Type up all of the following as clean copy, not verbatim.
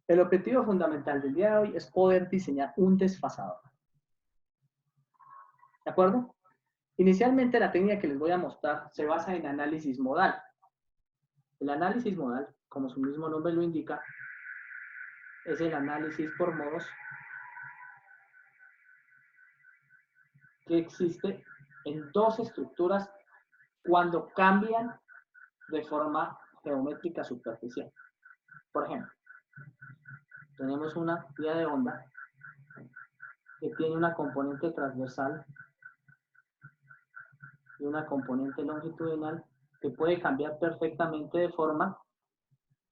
El objetivo fundamental del día de hoy es poder diseñar un desfasador. ¿De acuerdo? Inicialmente la técnica que les voy a mostrar se basa en análisis modal. El análisis modal, como su mismo nombre lo indica, es el análisis por modos que existe en dos estructuras cuando cambian de forma geométrica superficial. Por ejemplo, tenemos una vía de onda que tiene una componente transversal y una componente longitudinal que puede cambiar perfectamente de forma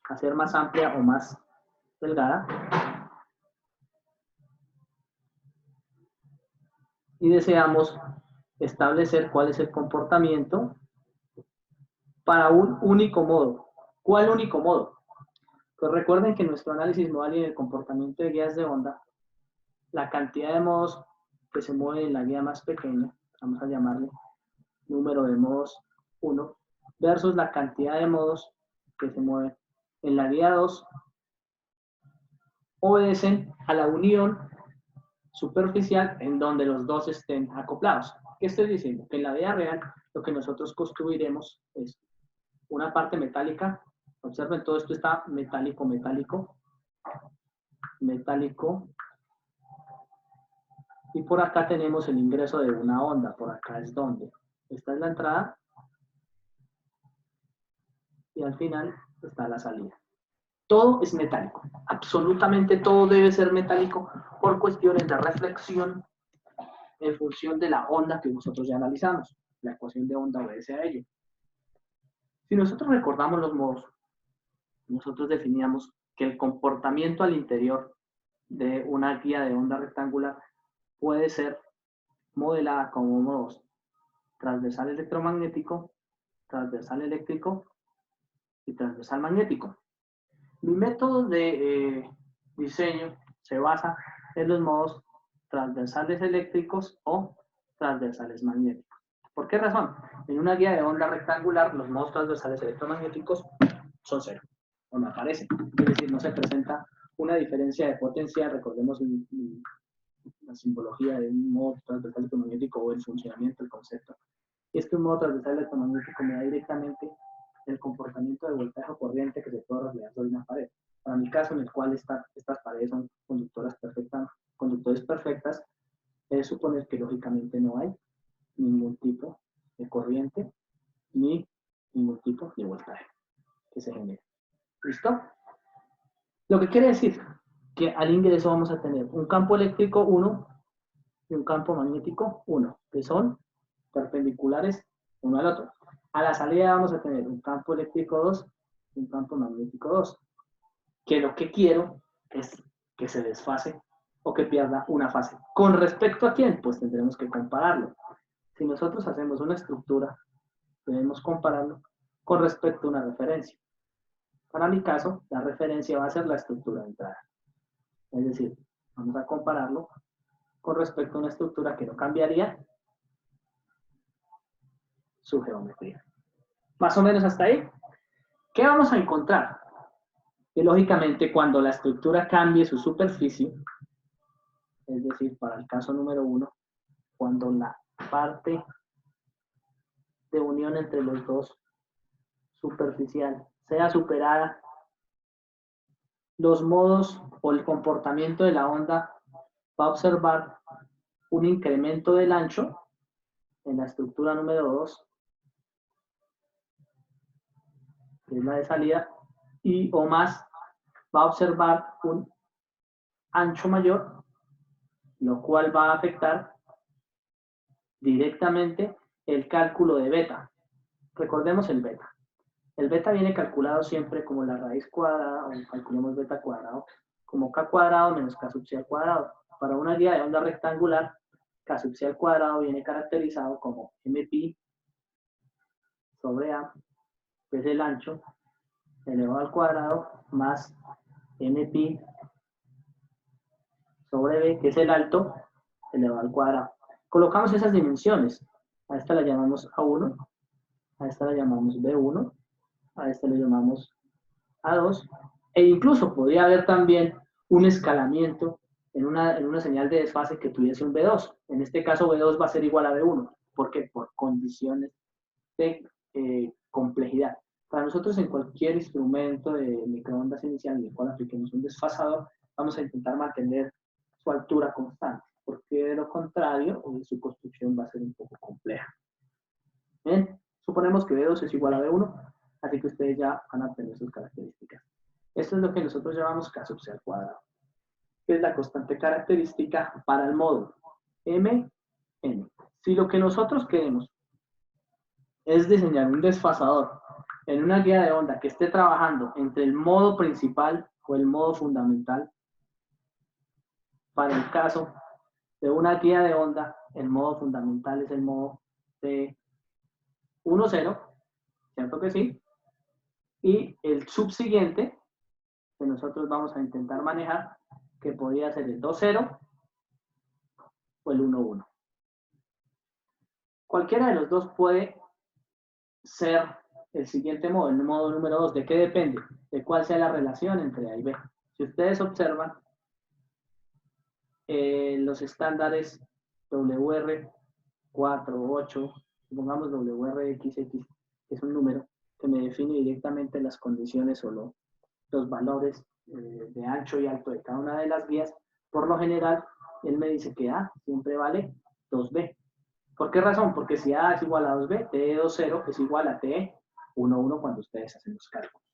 a ser más amplia o más delgada. Y deseamos establecer cuál es el comportamiento para un único modo. ¿Cuál único modo? Pues recuerden que en nuestro análisis modal y en el comportamiento de guías de onda, la cantidad de modos que se mueven en la guía más pequeña, vamos a llamarle número de modos 1, versus la cantidad de modos que se mueven en la guía 2, obedecen a la unión superficial en donde los dos estén acoplados. ¿Qué estoy diciendo? Que en la vida real lo que nosotros construiremos es una parte metálica. Observen, todo esto está metálico, metálico, metálico. Y por acá tenemos el ingreso de una onda. Por acá es donde. Esta es la entrada. Y al final está la salida. Todo es metálico. Absolutamente todo debe ser metálico por cuestiones de reflexión en función de la onda que nosotros ya analizamos. La ecuación de onda obedece a ello. Si nosotros recordamos los modos, nosotros definíamos que el comportamiento al interior de una guía de onda rectangular puede ser modelada como modos transversal electromagnético, transversal eléctrico y transversal magnético. Mi método de diseño se basa en los modos transversales eléctricos o transversales magnéticos. ¿Por qué razón? En una guía de onda rectangular, los modos transversales electromagnéticos son cero, o no aparecen. Es decir, no se presenta una diferencia de potencia. Recordemos la simbología de un modo transversal electromagnético o el funcionamiento del concepto. Y es que un modo transversal electromagnético me da directamente el comportamiento de voltaje o corriente que se puede reflejar sobre una pared. Para mi caso, en el cual estas paredes son conductores perfectas, es suponer que lógicamente no hay ningún tipo de corriente ni ningún tipo de voltaje que se genere. ¿Listo? Lo que quiere decir que al ingreso vamos a tener un campo eléctrico 1 y un campo magnético 1, que son perpendiculares uno al otro. A la salida vamos a tener un campo eléctrico 2 y un campo magnético 2. Que lo que quiero es que se desfase o que pierda una fase. ¿Con respecto a quién? Pues tendremos que compararlo. Si nosotros hacemos una estructura, debemos compararlo con respecto a una referencia. Para mi caso, la referencia va a ser la estructura de entrada. Es decir, vamos a compararlo con respecto a una estructura que no cambiaría su geometría. Más o menos hasta ahí. ¿Qué vamos a encontrar? Que lógicamente cuando la estructura cambie su superficie, es decir, para el caso número 1, cuando la parte de unión entre los dos superficial sea superada, los modos o el comportamiento de la onda va a observar un incremento del ancho en la estructura número 2, que es la de salida, y o más va a observar un ancho mayor, lo cual va a afectar directamente el cálculo de beta. Recordemos el beta. El beta viene calculado siempre como la raíz cuadrada, o calculemos beta cuadrado, como k cuadrado menos k sub c al cuadrado. Para una guía de onda rectangular, k sub c al cuadrado viene caracterizado como mpi sobre a, que es el ancho, elevado al cuadrado, más mpi sobre b, que es el alto, elevado al cuadrado. Colocamos esas dimensiones. A esta la llamamos A1, a esta la llamamos B1, a esta le llamamos A2, E incluso podría haber también un escalamiento en una señal de desfase que tuviese un B2. En este caso, B2 va a ser igual a B1. ¿Por qué? Por condiciones de complejidad. Para nosotros, en cualquier instrumento de microondas inicial en el cual apliquemos un desfasador, vamos a intentar mantener su altura constante, porque de lo contrario, su construcción va a ser un poco compleja. Bien, suponemos que B2 es igual a B1, así que ustedes ya van a obtener sus características. Esto es lo que nosotros llamamos K sub C al cuadrado, que es la constante característica para el módulo M, N. Si lo que nosotros queremos es diseñar un desfasador en una guía de onda que esté trabajando entre el modo principal o el modo fundamental, para el caso de una guía de onda, el modo fundamental es el modo de 1,0, ¿cierto que sí? Y el subsiguiente que nosotros vamos a intentar manejar, que podría ser el 2,0 o el 1,1. Cualquiera de los dos puede ser el siguiente modo, el modo número 2. ¿De qué depende? De cuál sea la relación entre A y B. Si ustedes observan, los estándares WR 4, 8, supongamos WRXX, que es un número que me define directamente las condiciones o los valores de ancho y alto de cada una de las vías. Por lo general, él me dice que A siempre vale 2B. ¿Por qué razón? Porque si A es igual a 2B, TE20 es igual a TE11 cuando ustedes hacen los cálculos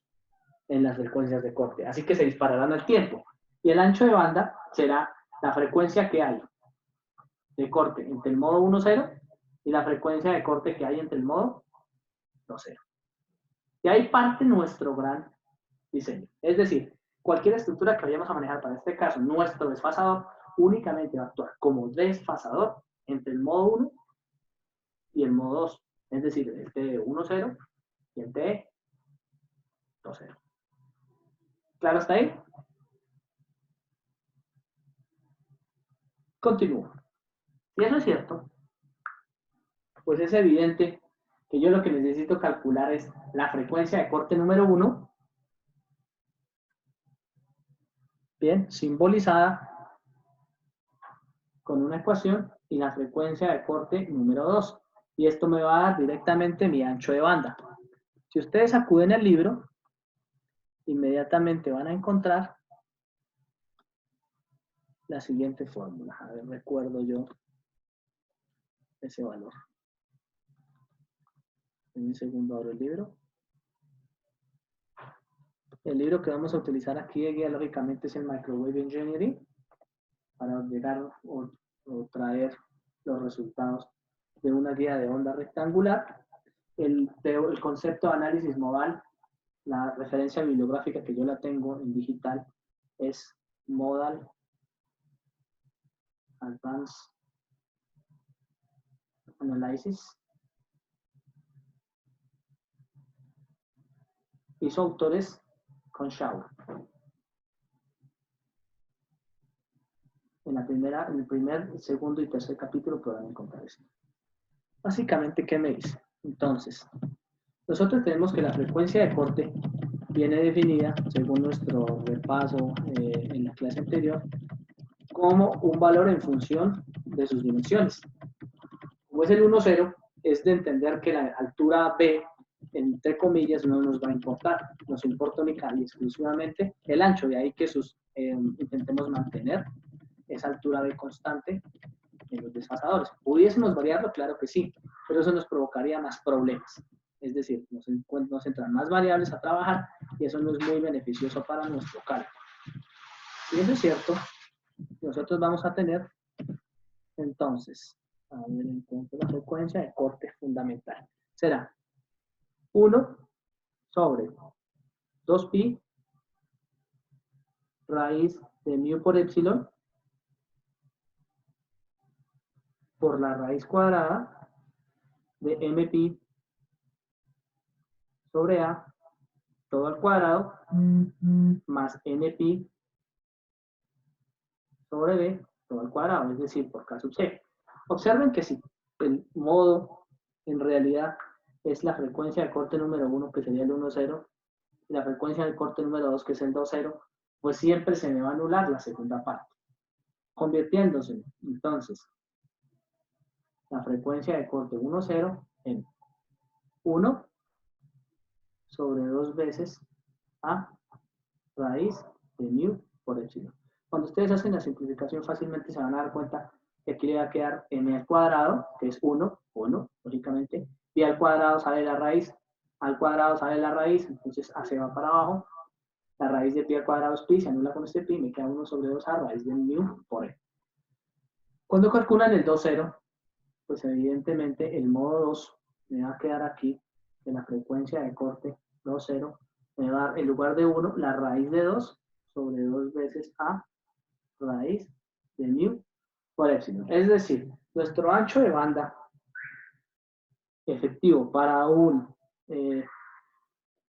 en las frecuencias de corte. Así que se dispararán al tiempo. Y el ancho de banda será la frecuencia que hay de corte entre el modo 1,0 y la frecuencia de corte que hay entre el modo 2,0. Y ahí parte nuestro gran diseño. Es decir, cualquier estructura que vayamos a manejar para este caso, nuestro desfasador únicamente va a actuar como desfasador entre el modo 1 y el modo 2. Es decir, el TE10 y el TE20. ¿Claro hasta ahí? Continúo. Si eso es cierto, pues es evidente que yo lo que necesito calcular es la frecuencia de corte número 1, bien, simbolizada con una ecuación, y la frecuencia de corte número 2. Y esto me va a dar directamente mi ancho de banda. Si ustedes acuden al libro, inmediatamente van a encontrar la siguiente fórmula. A ver, recuerdo yo ese valor. En un segundo abro el libro. El libro que vamos a utilizar aquí de guía, lógicamente, es el Microwave Engineering, para llegar o traer los resultados de una guía de onda rectangular. El concepto de análisis modal, la referencia bibliográfica que yo la tengo en digital, es Modal Advanced Analysis. Y su autor es Conshaw. En el primer, segundo y tercer capítulo podrán encontrar eso. Básicamente, ¿qué me dice? Entonces, nosotros tenemos que la frecuencia de corte viene definida, según nuestro repaso en la clase anterior, como un valor en función de sus dimensiones. Como es el 1,0, es de entender que la altura B, entre comillas, no nos va a importar. Nos importa única y exclusivamente el ancho, de ahí que intentemos mantener esa altura B constante en los desfasadores. ¿Pudiésemos variarlo? Claro que sí, pero eso nos provocaría más problemas. Es decir, nos entran más variables a trabajar y eso no es muy beneficioso para nuestro cálculo. Y eso es cierto, nosotros vamos a tener, entonces, a ver, entonces la frecuencia de corte fundamental será 1 sobre 2pi raíz de mu por epsilon por la raíz cuadrada de mpi sobre a todo al cuadrado más npi sobre b todo al cuadrado, es decir, por k sub c. Observen que si el modo en realidad es la frecuencia de corte número 1, que sería el 1,0, y la frecuencia de corte número 2, que es el 2, 0, pues siempre se me va a anular la segunda parte, convirtiéndose entonces la frecuencia de corte 1, 0 en 1 sobre 2 veces a raíz de mu por epsilon. Cuando ustedes hacen la simplificación fácilmente se van a dar cuenta que aquí le va a quedar m al cuadrado, que es 1, lógicamente, y al cuadrado sale la raíz, al cuadrado sale la raíz, entonces a se va para abajo, la raíz de pi al cuadrado es pi, se anula con este pi, me queda 1 sobre 2 a raíz de mu por e. Cuando calculan el 2, 0, pues evidentemente el modo 2 me va a quedar aquí, de la frecuencia de corte 2, 0, me va a dar en lugar de 1 la raíz de 2 sobre 2 veces a raíz de mu por epsilon. Es decir, nuestro ancho de banda efectivo para un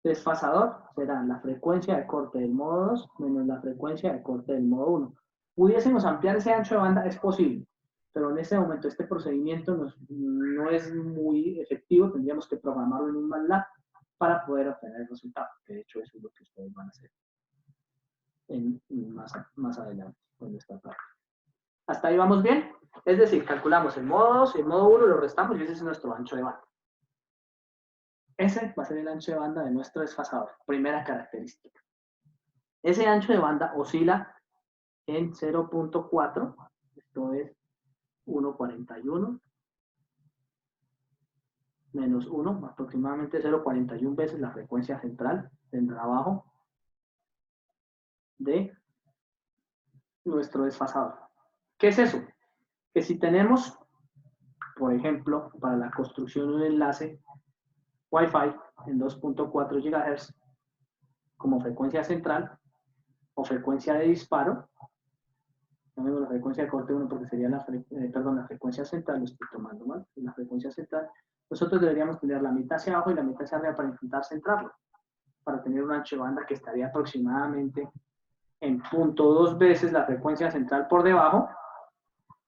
desfasador será la frecuencia de corte del modo 2 menos la frecuencia de corte del modo 1. ¿Pudiésemos ampliar ese ancho de banda? Es posible, pero en este momento este procedimiento no es muy efectivo, tendríamos que programarlo en un MATLAB para poder obtener el resultado, que de hecho eso es lo que ustedes van a hacer más adelante con esta parte. ¿Hasta ahí vamos bien? Es decir, calculamos el modo 2 y el modo 1, lo restamos y ese es nuestro ancho de banda. Ese va a ser el ancho de banda de nuestro desfasador. Primera característica. Ese ancho de banda oscila en 0.4, esto es 1.41, menos 1, aproximadamente 0.41 veces la frecuencia central del trabajo de nuestro desfasador. ¿Qué es eso? Que si tenemos, por ejemplo, para la construcción de un enlace Wi-Fi en 2.4 GHz como frecuencia central o frecuencia de disparo, la frecuencia de corte 1 porque sería la frecuencia central, lo estoy tomando mal, la frecuencia central, nosotros deberíamos tener la mitad hacia abajo y la mitad hacia arriba para intentar centrarlo, para tener un ancho de banda que estaría aproximadamente en 0.2 veces la frecuencia central por debajo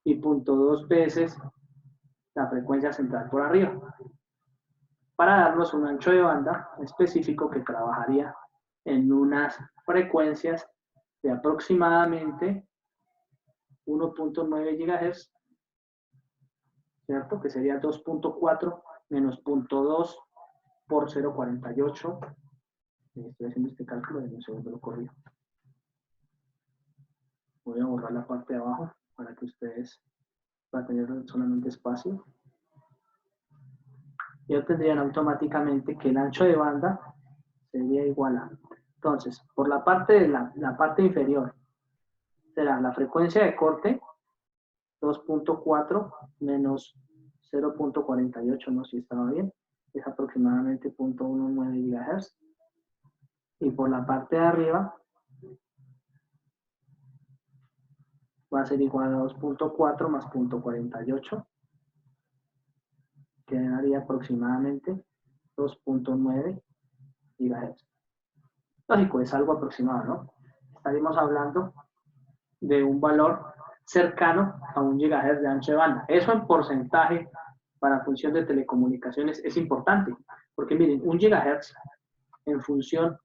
y 0.2 veces la frecuencia central por arriba, para darnos un ancho de banda específico que trabajaría en unas frecuencias de aproximadamente 1.9 GHz, ¿cierto? Que sería 2.4 menos 0.2 por 0.48. Estoy haciendo este cálculo, de un segundo lo corrijo. Voy a borrar la parte de abajo para que ustedes puedan tener solamente espacio. Y obtendrían automáticamente que el ancho de banda sería igual a... Entonces, por la parte de la parte inferior, será la frecuencia de corte 2.4 menos 0.48, no sé si estaba bien, es aproximadamente 0.19 GHz. Y por la parte de arriba va a ser igual a 2.4 más 0.48, que daría aproximadamente 2.9 GHz. Lógico, es algo aproximado, ¿no? Estaríamos hablando de un valor cercano a 1 GHz de ancho de banda. Eso en porcentaje para función de telecomunicaciones es importante, porque miren, 1 GHz en función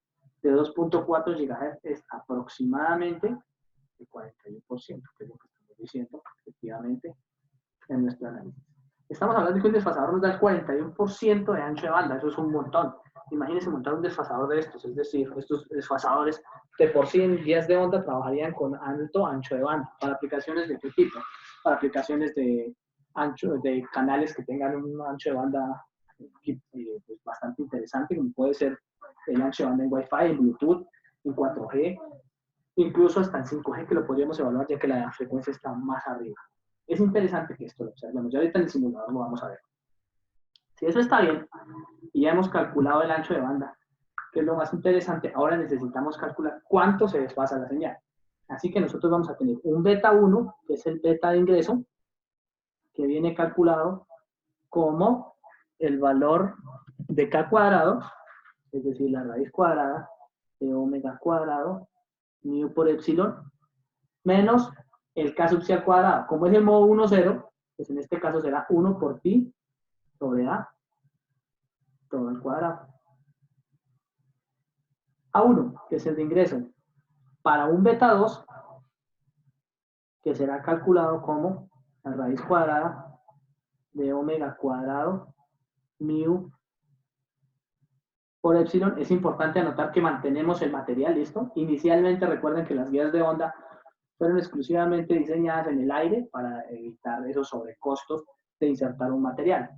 de 2.4 GHz es aproximadamente el 41%, que es lo que estamos diciendo efectivamente en nuestro análisis. Estamos hablando de que un desfasador nos da el 41% de ancho de banda, eso es un montón. Imagínense montar un desfasador de estos, es decir, estos desfasadores de por sí en vías de onda trabajarían con alto ancho de banda. ¿Para aplicaciones de qué tipo? Para aplicaciones de canales que tengan un ancho de banda pues, bastante interesante, como puede ser el ancho de banda en Wi-Fi, en Bluetooth, en 4G, incluso hasta en 5G, que lo podríamos evaluar ya que la frecuencia está más arriba. Es interesante que esto lo observemos. Ya ahorita en el simulador lo vamos a ver. Si eso está bien, y ya hemos calculado el ancho de banda, que es lo más interesante, ahora necesitamos calcular cuánto se desfasa la señal. Así que nosotros vamos a tener un beta 1, que es el beta de ingreso, que viene calculado como el valor de k cuadrado, es decir, la raíz cuadrada de omega cuadrado, mu por epsilon, menos el k sub c al cuadrado. Como es el modo 1, 0, pues en este caso será 1 por pi sobre a todo al cuadrado. A1, que es el de ingreso, para un beta 2, que será calculado como la raíz cuadrada de omega cuadrado mu por epsilon. Es importante anotar que mantenemos el material, ¿listo? Inicialmente recuerden que las guías de onda fueron exclusivamente diseñadas en el aire para evitar esos sobrecostos de insertar un material.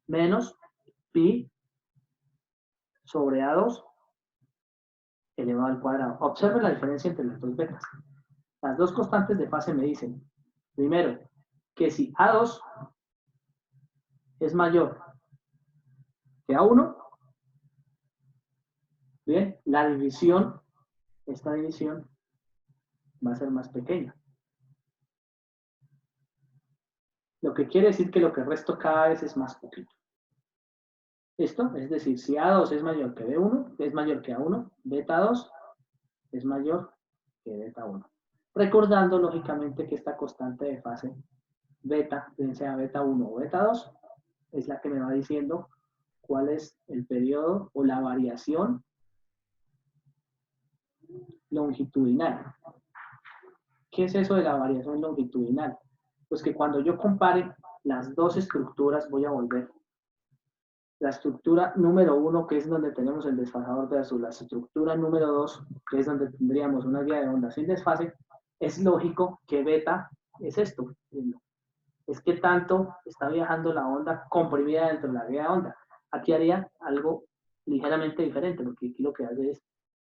Menos pi sobre A2 elevado al cuadrado. Observe la diferencia entre las dos betas. Las dos constantes de fase me dicen, primero, que si A2 es mayor que A1, bien, la división, esta división, va a ser más pequeña. Lo que quiere decir que lo que resto cada vez es más poquito. ¿Listo? Es decir, si A2 es mayor que B1, es mayor que A1, beta 2 es mayor que beta 1. Recordando, lógicamente, que esta constante de fase beta, bien sea beta 1 o beta 2, es la que me va diciendo cuál es el periodo o la variación longitudinal. ¿Qué es eso de la variación longitudinal? Pues que cuando yo compare las dos estructuras, voy a volver. La estructura número 1, que es donde tenemos el desfasador versus la estructura número 2, que es donde tendríamos una guía de onda sin desfase, es lógico que beta es esto. Es que tanto está viajando la onda comprimida dentro de la guía de onda. Aquí haría algo ligeramente diferente, porque aquí lo que hace es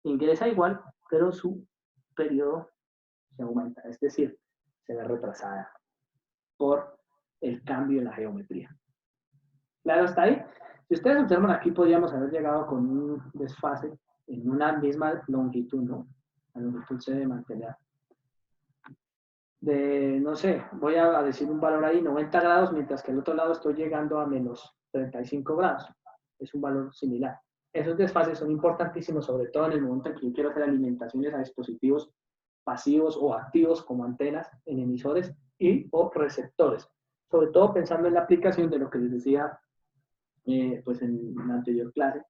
ingresa igual, pero su periodo se aumenta, es decir, se ve retrasada por el cambio en la geometría. ¿Claro está ahí? Si ustedes observan aquí, podríamos haber llegado con un desfase en una misma longitud, ¿no? La longitud se debe mantener. De, no sé, voy a decir un valor ahí, 90 grados, mientras que al otro lado estoy llegando a menos 35 grados. Es un valor similar. Esos desfases son importantísimos, sobre todo en el momento en que yo quiero hacer alimentaciones a dispositivos pasivos o activos como antenas en emisores y o receptores. Sobre todo pensando en la aplicación de lo que les decía pues en la anterior clase,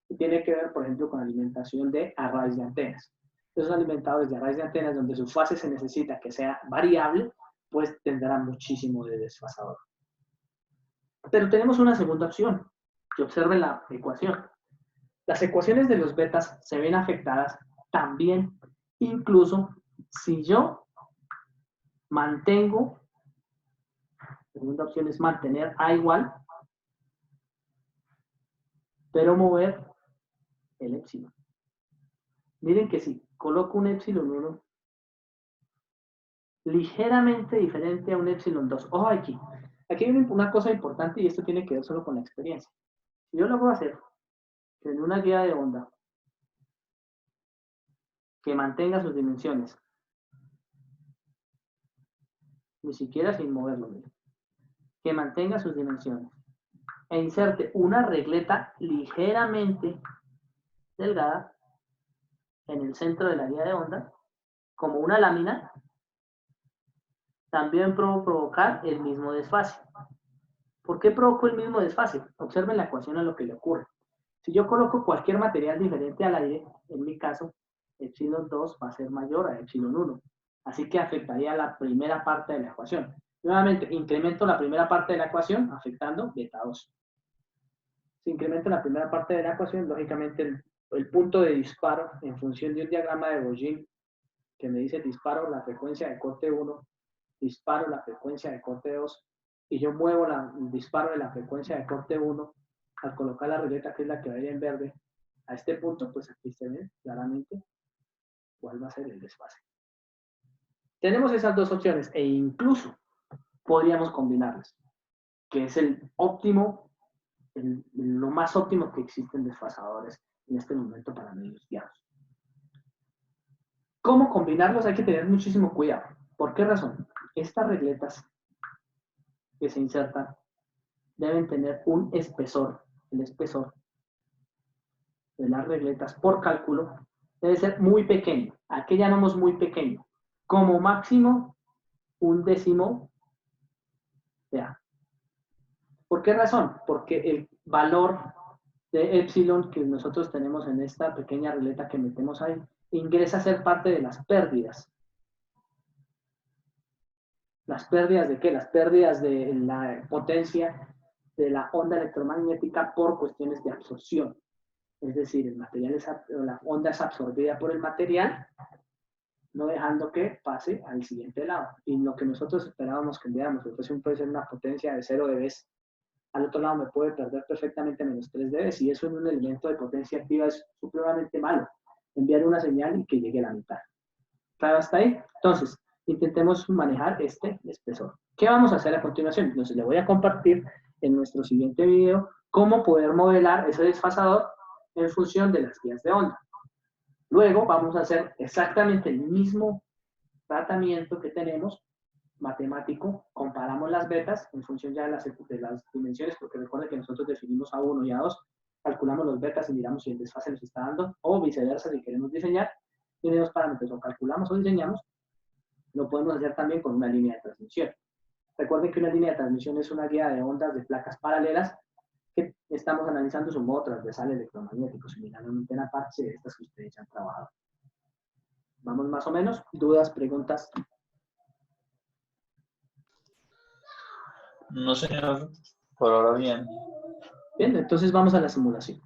que tiene que ver, por ejemplo, con alimentación de arrays de antenas. Esos alimentadores de arrays de antenas donde su fase se necesita que sea variable, pues tendrán muchísimo de desfasador. Pero tenemos una segunda opción, que observe la ecuación. Las ecuaciones de los betas se ven afectadas también, incluso si yo mantengo, la segunda opción es mantener A igual, pero mover el épsilon. Miren que si coloco un épsilon 1 ligeramente diferente a un epsilon 2. Ojo aquí. Aquí hay una cosa importante y esto tiene que ver solo con la experiencia. Si yo logro hacer que en una guía de onda que mantenga sus dimensiones, ni siquiera sin moverlo, que mantenga sus dimensiones e inserte una regleta ligeramente delgada en el centro de la guía de onda, como una lámina, también puedo provocar el mismo desfase. ¿Por qué provoco el mismo desfase? Observen la ecuación a lo que le ocurre. Si yo coloco cualquier material diferente al aire, en mi caso, epsilon 2 va a ser mayor a epsilon 1. Así que afectaría la primera parte de la ecuación. Nuevamente, incremento la primera parte de la ecuación afectando beta 2. Si incremento la primera parte de la ecuación, lógicamente el punto de disparo en función de un diagrama de Bogin que me dice disparo la frecuencia de corte 1, disparo la frecuencia de corte 2, y yo muevo el disparo de la frecuencia de corte 1 al colocar la regleta, que es la que va a ir en verde, a este punto, pues aquí se ve claramente cuál va a ser el desfase. Tenemos esas dos opciones e incluso podríamos combinarlas, que es el óptimo, lo más óptimo que existen desfasadores en este momento para medios guiados. ¿Cómo combinarlos? Hay que tener muchísimo cuidado. ¿Por qué razón? Estas regletas que se insertan deben tener un espesor. El espesor de las regletas por cálculo debe ser muy pequeño. ¿A qué llamamos muy pequeño? Como máximo 1/10 de A. ¿Por qué razón? Porque el valor de epsilon que nosotros tenemos en esta pequeña regleta que metemos ahí, ingresa a ser parte de las pérdidas. ¿Las pérdidas de qué? Las pérdidas de la potencia de la onda electromagnética por cuestiones de absorción. Es decir, el material la onda es absorbida por el material, no dejando que pase al siguiente lado. Y lo que nosotros esperábamos que enviáramos, puede ser una potencia de 0 dB, al otro lado me puede perder perfectamente menos 3 dB, y eso en un elemento de potencia activa es supremamente malo. Enviar una señal y que llegue a la mitad. ¿Claro hasta ahí? Entonces, intentemos manejar este espesor. ¿Qué vamos a hacer a continuación? Entonces, le voy a compartir en nuestro siguiente video cómo poder modelar ese desfasador en función de las guías de onda. Luego vamos a hacer exactamente el mismo tratamiento que tenemos matemático, comparamos las betas en función ya de las dimensiones, porque recuerden que nosotros definimos A1 y A2, calculamos los betas y miramos si el desfase nos está dando, o viceversa, si queremos diseñar, tiene dos parámetros, o calculamos o diseñamos, lo podemos hacer también con una línea de transmisión. Recuerden que una línea de transmisión es una guía de ondas de placas paralelas que estamos analizando su modo transversal electromagnético, similar a una antena parche de estas que ustedes ya han trabajado. ¿Vamos más o menos? ¿Dudas, preguntas? No, señor. Por ahora bien. Bien, entonces vamos a la simulación.